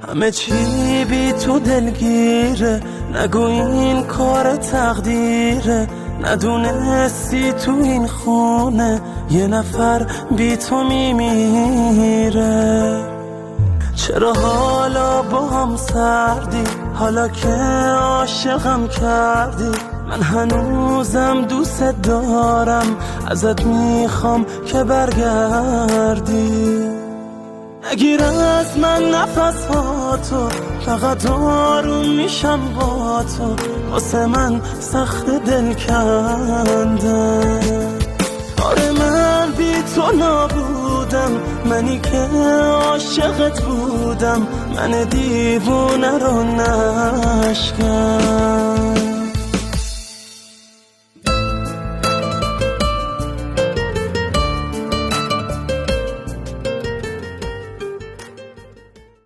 همه چی بی تو دلگیره، نگو این کار تقدیره. ندونستی تو این خونه یه نفر بی تو میمیره. چرا حالا با هم سردی، حالا که عاشقم کردی؟ من هنوزم دوست دارم، ازت میخوام که برگردی. نگیر از من نفس ها تو، فقط آروم میشم با تو. واسه من سخت دل کنده. آره من بی تو نبودم، منی که عاشقت بودم. من دیوونه رو نشکن.